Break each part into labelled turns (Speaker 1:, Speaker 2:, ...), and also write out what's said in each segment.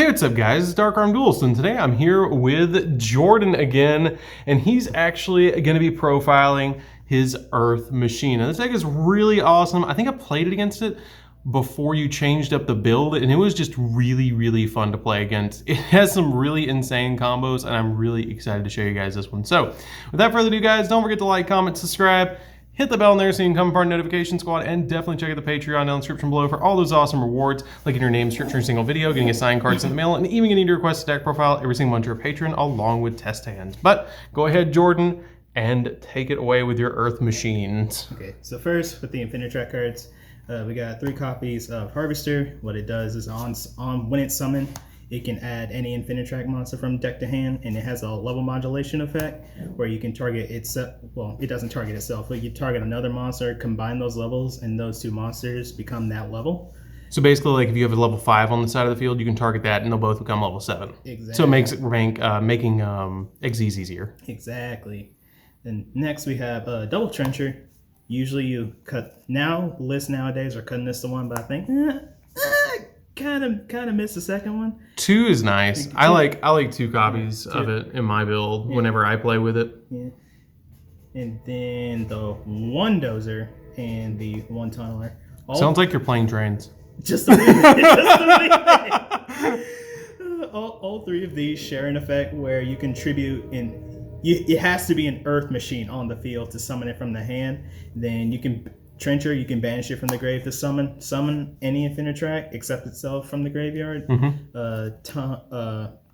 Speaker 1: Hey, what's up guys, it's DarkArmedDuelist, and today I'm here with Jordan again, and he's actually going to be profiling his Earth machine. And this deck is really awesome. I think I played it against it before you changed up the build, and it was just really fun to play against. It has some really insane combos, and I'm really excited to show you guys this one. So, without further ado guys, don't forget to like, comment, subscribe, hit the bell in there so you can become part of the notification squad, and definitely check out the Patreon down in the description below for all those awesome rewards, like getting your name searched for a single video, getting a signed card sent in the mail, and even getting to request a deck profile every single month to your patron, along with test hands. But go ahead, Jordan, and take it away with your Earth machines.
Speaker 2: Okay, so first with the Infinitrack cards, we got 3 copies of Harvester. What it does is on when it's summoned, it can add any Infinitrack monster from deck to hand, and it has a level modulation effect where you can target itself. Well, it doesn't target itself, but you target another monster, combine those levels, and those 2 monsters become that level.
Speaker 1: So basically, like if you have a level 5 on the side of the field, you can target that, and they'll both become level 7.
Speaker 2: Exactly.
Speaker 1: So it makes making XYZ easier.
Speaker 2: Exactly. And next we have Double Trencher. Usually you cut lists nowadays are cutting this to 1, but I think kind of missed the second one.
Speaker 1: 2 is nice. I like 2 copies of it in my build whenever I play with it.
Speaker 2: Yeah. And then the 1 Dozer and the 1 Tunneler.
Speaker 1: Sounds like you're playing trains.
Speaker 2: Just a minute. All 3 of these share an effect where you contribute in. It has to be an Earth machine on the field to summon it from the hand. Then you can Trencher, you can banish it from the grave to summon any Infinitrack except itself from the graveyard.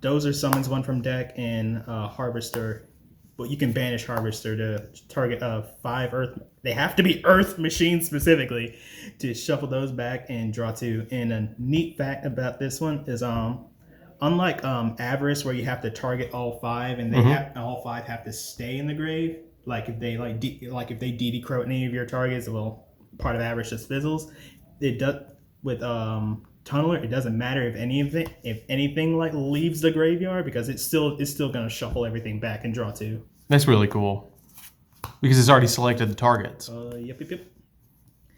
Speaker 2: Dozer summons 1 from deck, and Harvester, but you can banish Harvester to target 5 Earth. They have to be Earth machines specifically to shuffle those back and draw 2. And a neat fact about this one is unlike Avarice, where you have to target all 5 and they all 5 have to stay in the grave. Like if they if they DD Crow any of your targets, well, part of Avarice just fizzles. It does with Tunneler. It doesn't matter if anything like leaves the graveyard, because it's still gonna shuffle everything back and draw 2.
Speaker 1: That's really cool because it's already selected the targets.
Speaker 2: Yep.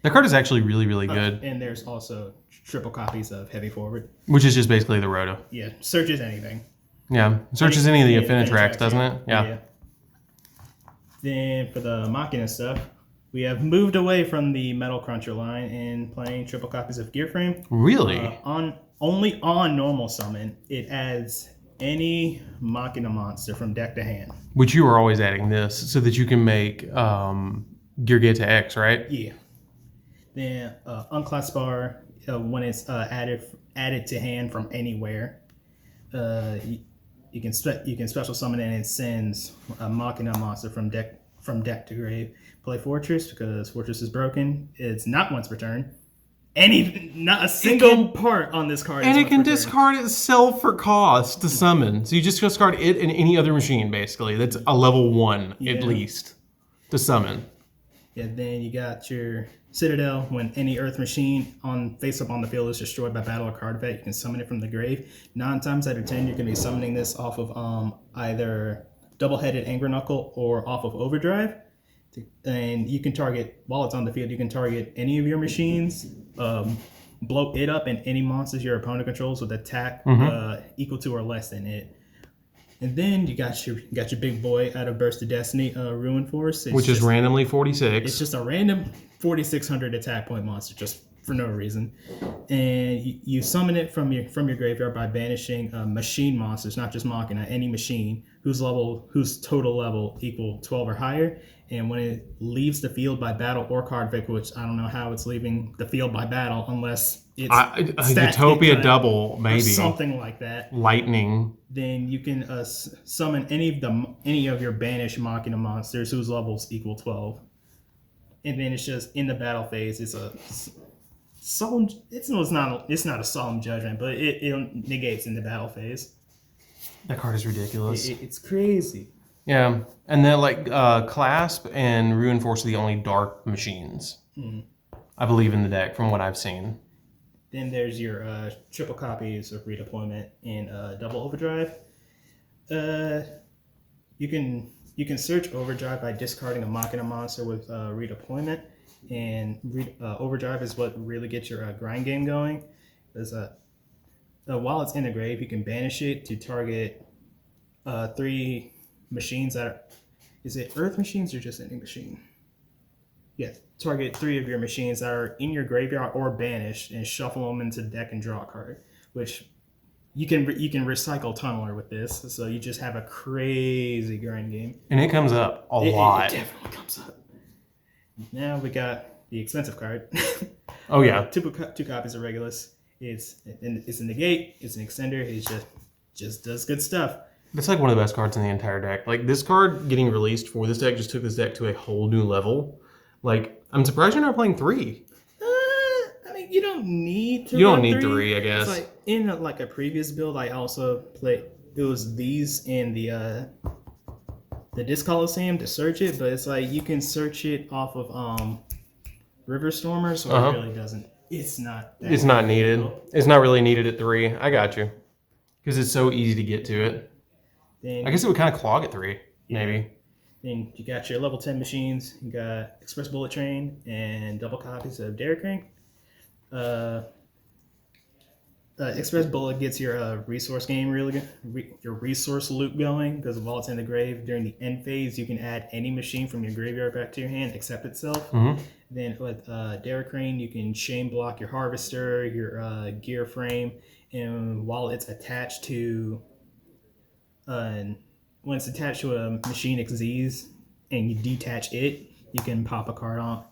Speaker 1: The card is actually really good.
Speaker 2: And there's also triple copies of Heavy Forward,
Speaker 1: which is just basically the Roto.
Speaker 2: Yeah, searches anything.
Speaker 1: Yeah, searches any of the Infinitracks, doesn't it? Yeah.
Speaker 2: Then for the Machina stuff, we have moved away from the Metal Cruncher line and playing triple copies of Gear Frame.
Speaker 1: Really?
Speaker 2: Only on normal summon, it adds any Machina monster from deck to hand.
Speaker 1: Which you were always adding this so that you can make Gear Get to X, right?
Speaker 2: Yeah. Then Unclasped Bar, when it's added to hand from anywhere, you can special summon it, and it sends a Machina monster from deck to grave. Play Fortress because Fortress is broken. It's not once per turn. Not a single part on this card.
Speaker 1: And it can discard itself for cost to summon. So you just discard it and any other machine, basically. That's a level 1 at least to summon.
Speaker 2: Yeah. Then you got your Citadel. When any Earth machine face up on the field is destroyed by battle or card effect, you can summon it from the grave. 9 times out of 10, you're going to be summoning this off of either Double-Headed Anger Knuckle or off of Overdrive. And you can target, while it's on the field, you can target any of your machines, blow it up, and any monsters your opponent controls with attack equal to or less than it. And then you got your big boy out of Burst of Destiny, Ruin Force,
Speaker 1: which is randomly 46.
Speaker 2: It's just a random 4,600 attack point monster, just for no reason. And you summon it from your graveyard by banishing machine monsters, not just Machina, any machine whose total level equal 12 or higher. And when it leaves the field by battle or card effect, which I don't know how it's leaving the field by battle unless it's
Speaker 1: Utopia double, maybe
Speaker 2: something like that.
Speaker 1: Lightning.
Speaker 2: Then you can summon any of your banished Machina monsters whose levels equal 12. And then it's just in the battle phase. It's not a solemn judgment, but it negates in the battle phase.
Speaker 1: That card is ridiculous.
Speaker 2: It's crazy.
Speaker 1: Yeah, and then Clasp and Ruin Force are the only dark machines, I believe, in the deck from what I've seen.
Speaker 2: Then there's your triple copies of Redeployment and Double Overdrive. You can search Overdrive by discarding a Machina monster with Redeployment, and Overdrive is what really gets your grind game going. There's while it's in the grave, you can banish it to target 3 machines that are... Is it Earth machines or just any machine? Yes. Target 3 of your machines that are in your graveyard or banished and shuffle them into the deck and draw a card, which you can recycle Tunneler with this, so you just have a crazy grind game.
Speaker 1: And it comes up a lot.
Speaker 2: It definitely comes up. Now we got the expensive card.
Speaker 1: Oh yeah.
Speaker 2: 2 copies of Regulus. It's a negate. It's an extender. It just does good stuff.
Speaker 1: That's like one of the best cards in the entire deck. Like this card getting released for this deck just took this deck to a whole new level. Like I'm surprised you're not playing 3.
Speaker 2: I mean, you don't need to.
Speaker 1: You don't need 3, I guess.
Speaker 2: It's like in a previous build, I also played. It was these in the Disc Coliseum to search it, but it's like you can search it off of River Stormer, so it really doesn't. It's not.
Speaker 1: It's not needed. It's not really needed at 3. I got you, because it's so easy to get to it.
Speaker 2: Then,
Speaker 1: I guess it would kind of clog at 3, maybe.
Speaker 2: Then you got your level 10 machines. You got Express Bullet Train and double copies of Derek. Express Bullet gets your resource game really good, your resource loop going, because while it's in the grave during the end phase, you can add any machine from your graveyard back to your hand except itself. Then with Derek Crane, you can chain block your harvester, your gear frame, and while it's attached to when it's attached to a machine XZs and you detach it, you can pop a card on.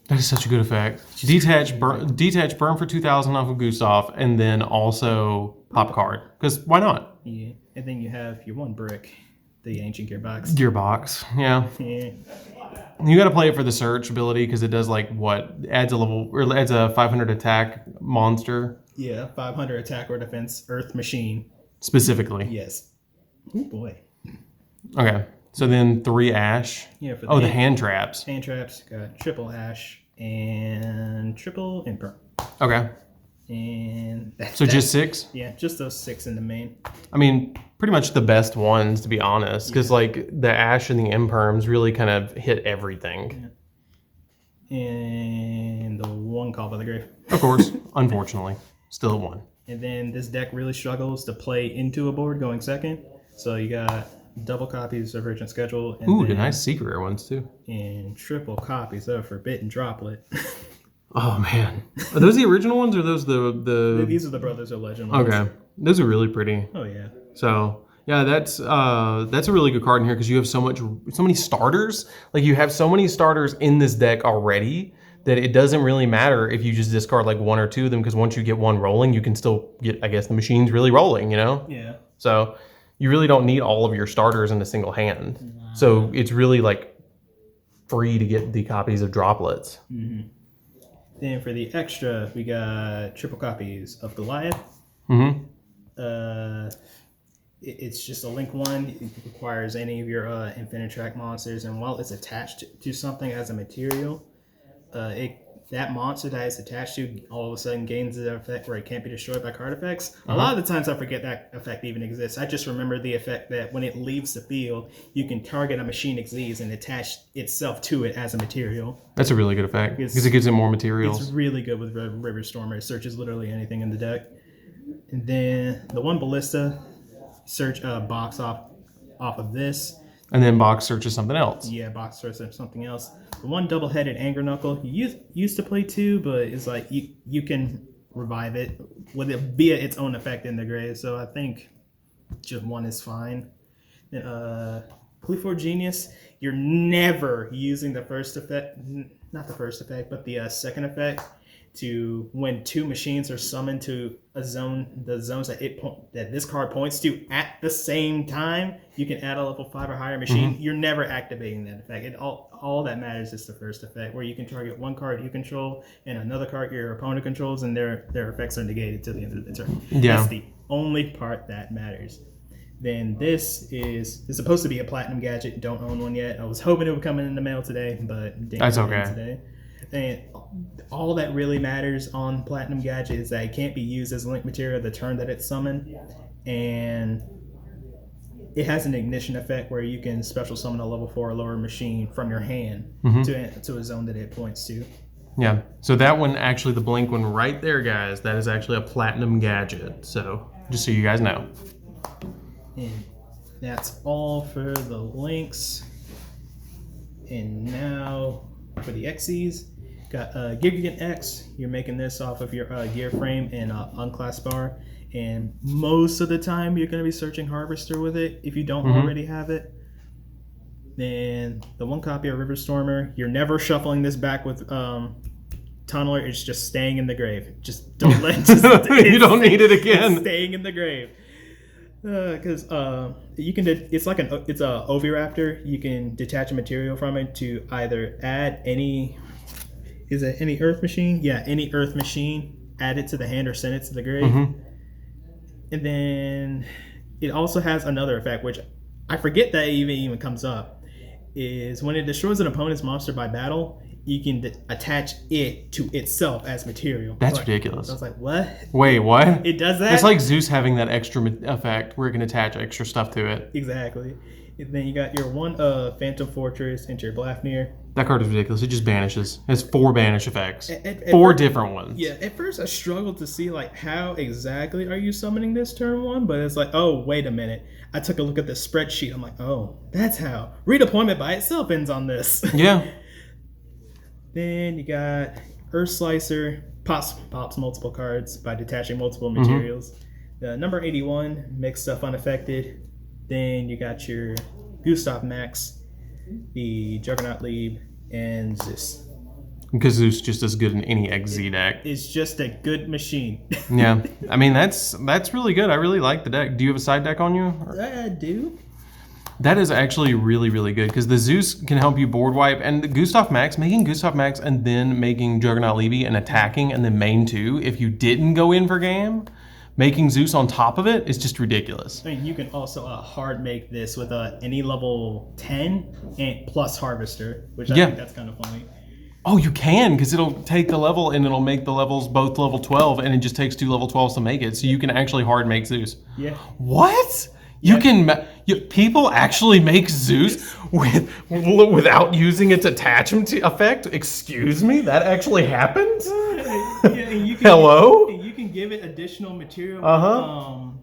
Speaker 1: That is such a good effect. Detach burn for 2,000 off of Gustav, and then also pop card. Because why not?
Speaker 2: Yeah, and then you have your 1 brick, the Ancient Gearbox.
Speaker 1: Gearbox, yeah. You got to play it for the search ability because it does like what adds a 500 attack monster.
Speaker 2: Yeah, 500 attack or defense Earth machine.
Speaker 1: Specifically.
Speaker 2: Yes. Oh boy.
Speaker 1: Okay. So then 3 ash.
Speaker 2: Yeah. For
Speaker 1: the hand traps.
Speaker 2: Hand traps got triple ash and triple imperm.
Speaker 1: Okay.
Speaker 2: And
Speaker 1: just 6?
Speaker 2: Yeah, just those 6 in the main.
Speaker 1: I mean, pretty much the best ones, to be honest, because like the ash and the imperms really kind of hit everything.
Speaker 2: Yeah. And the 1 Call by the Grave.
Speaker 1: Of course, unfortunately, still 1.
Speaker 2: And then this deck really struggles to play into a board going second, so you got double copies of Urgent Schedule. And
Speaker 1: the nice secret rare ones too.
Speaker 2: And triple copies of Forbidden Droplet.
Speaker 1: Oh man, are those the original ones or those the?
Speaker 2: These are the Brothers of Legend ones.
Speaker 1: Okay, those are really pretty.
Speaker 2: Oh yeah.
Speaker 1: So yeah, that's a really good card in here because you have so many starters. Like you have so many starters in this deck already that it doesn't really matter if you just discard like 1 or 2 of them, because once you get 1 rolling, you can still get, I guess, the machine's really rolling. You know.
Speaker 2: Yeah.
Speaker 1: So you really don't need all of your starters in a single hand. Wow. So it's really like free to get the copies of droplets.
Speaker 2: Mm-hmm. Then for the extra, we got triple copies of Goliath. It's just a link 1. It requires any of your Infinitrack monsters, and while it's attached to something as a material, that monster that it's attached to all of a sudden gains the effect where it can't be destroyed by card effects. A lot of the times I forget that effect even exists. I just remember the effect that when it leaves the field, you can target a machine XZ and attach itself to it as a material. That's
Speaker 1: a really good effect because it gives it more materials.
Speaker 2: It's really good with River Stormer. It searches literally anything in the deck. And then the 1 Ballista, search box off of this.
Speaker 1: And then box searches something else.
Speaker 2: Yeah, box searches something else. The 1 double-headed Anger Knuckle, you used to play 2, but it's like you can revive it with it via its own effect in the grave. So I think just 1 is fine. Then Cleafor Genius, you're never using the first effect, not the first effect, but the second effect to when 2 machines are summoned to a zone, the zones that that this card points to at the same time, you can add a level 5 or higher machine. You're never activating that effect. All that matters is the first effect, where you can target 1 card you control and another card your opponent controls, and their effects are negated till the end of the turn.
Speaker 1: Yeah.
Speaker 2: That's the only part that matters. Then this is supposed to be a platinum gadget. Don't own one yet. I was hoping it would come in the mail today, but
Speaker 1: that's okay.
Speaker 2: Today. And all that really matters on Platinum Gadget is that it can't be used as link material the turn that it's summoned. And it has an ignition effect where you can special summon a level 4 or lower machine from your hand to a zone that it points to.
Speaker 1: Yeah. So that one, actually, the blink one right there, guys, that is actually a platinum gadget. So just so you guys know.
Speaker 2: And that's all for the links. And now for the XCs, got Gigant X. You're making this off of your gear frame and unclasped bar. And most of the time, you're going to be searching Harvester with it if you don't already have it. Then the one copy of River Stormer, you're never shuffling this back with Tunneler. It's just staying in the grave. Just don't let it.
Speaker 1: You don't need it again.
Speaker 2: It's staying in the grave. Because you can, it's a Oviraptor. You can detach a material from it to either add any Earth machine? Yeah, any Earth machine. Add it to the hand or send it to the grave. And then it also has another effect, which I forget that even comes up. Is when it destroys an opponent's monster by battle, you can attach it to itself as material.
Speaker 1: That's ridiculous.
Speaker 2: I was like, what?
Speaker 1: Wait, what?
Speaker 2: It does that?
Speaker 1: It's like Zeus having that extra effect where it can attach extra stuff to it.
Speaker 2: Exactly. And then you got your one Phantom Fortress into your Blafnir.
Speaker 1: That card is ridiculous. It just banishes. It has 4 banish effects. Four different ones.
Speaker 2: Yeah, at first I struggled to see like how exactly are you summoning this turn 1, but it's like, oh, wait a minute. I took a look at the spreadsheet. I'm like, oh, that's how. Redeployment by itself ends on this.
Speaker 1: Yeah.
Speaker 2: Then you got Earth Slicer, pops multiple cards by detaching multiple materials. The number 81 makes stuff unaffected. Then you got your Gustav Max, the Juggernaut Lieb, and Zeus.
Speaker 1: Because Zeus just as good in any XZ deck.
Speaker 2: It's just a good machine.
Speaker 1: Yeah, I mean that's really good. I really like the deck. Do you have a side deck on you?
Speaker 2: I do.
Speaker 1: That is actually really, really good because the Zeus can help you board wipe, and the Gustav Max, making Gustav Max and then making Juggernaut Levy and attacking and then main 2, if you didn't go in for game, making Zeus on top of it is just ridiculous.
Speaker 2: I mean, you can also hard make this with any level 10 and plus Harvester, which I think that's kind of funny.
Speaker 1: Oh, you can, because it'll take the level and it'll make the levels both level 12, and it just takes 2 level 12s to make it, so you can actually hard make Zeus.
Speaker 2: Yeah.
Speaker 1: What? You can. People actually make Zeus without using its attachment effect? Excuse me? That actually happened? Hello?
Speaker 2: You can give it additional material.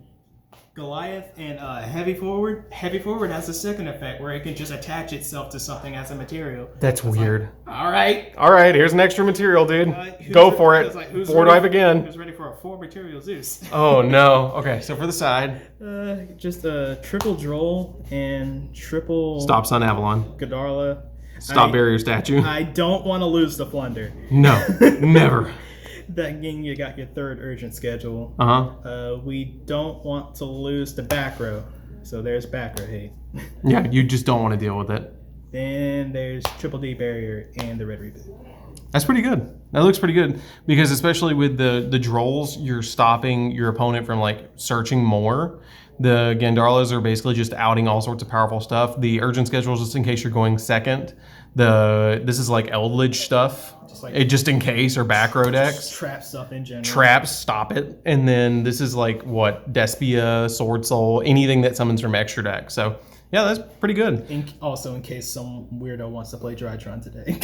Speaker 2: Goliath and Heavy Forward. Heavy Forward has a second effect where it can just attach itself to something as a material.
Speaker 1: That's weird.
Speaker 2: Like, all right.
Speaker 1: All right, here's an extra material, dude. Go for it.
Speaker 2: Like,
Speaker 1: board wipe again.
Speaker 2: Who's ready for a 4 material Zeus?
Speaker 1: Oh, no. Okay, so for the side.
Speaker 2: Just a triple Droll and triple...
Speaker 1: Stop Sun Avalon.
Speaker 2: Godarla.
Speaker 1: Stop Barrier Statue.
Speaker 2: I don't want to lose the Flunder.
Speaker 1: No, never.
Speaker 2: That game, you got your 3rd urgent schedule. We don't want to lose the back row. So there's back row hate.
Speaker 1: Yeah, you just don't want to deal with it.
Speaker 2: Then there's Triple D Barrier and the Red Reboot.
Speaker 1: That's pretty good. That looks pretty good. Because especially with the Drolls, you're stopping your opponent from like searching more. The Gandarlas are basically just outing all sorts of powerful stuff. The urgent schedule is just in case you're going second. This is like Eldritch stuff. Just in case, or back row decks.
Speaker 2: Trap stuff in general.
Speaker 1: Traps, stop it. And then this is like what? Despia, Sword Soul, anything that summons from extra deck. So yeah, that's pretty good.
Speaker 2: Also in case some weirdo wants to play Drytron today.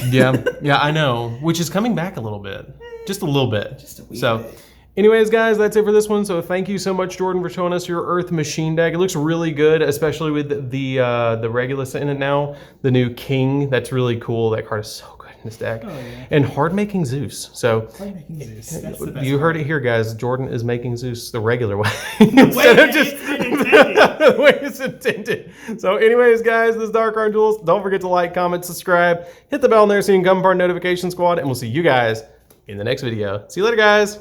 Speaker 1: Yeah, I know. Which is coming back a little bit. Just a little bit.
Speaker 2: Just a wee bit.
Speaker 1: Anyways, guys, that's it for this one. So thank you so much, Jordan, for showing us your Earth Machine deck. It looks really good, especially with the Regulus in it now. The new King, that's really cool. That card is so good in this deck. Oh, yeah. And hard making Zeus. So
Speaker 2: hard making Zeus. That's the best
Speaker 1: you heard it here, guys. Jordan is making Zeus the regular way instead of just the way it's intended. So anyways, guys, this is DarkArmedDuelist. Don't forget to like, comment, subscribe, hit the bell in there so you can become part of Notification Squad, and we'll see you guys in the next video. See you later, guys.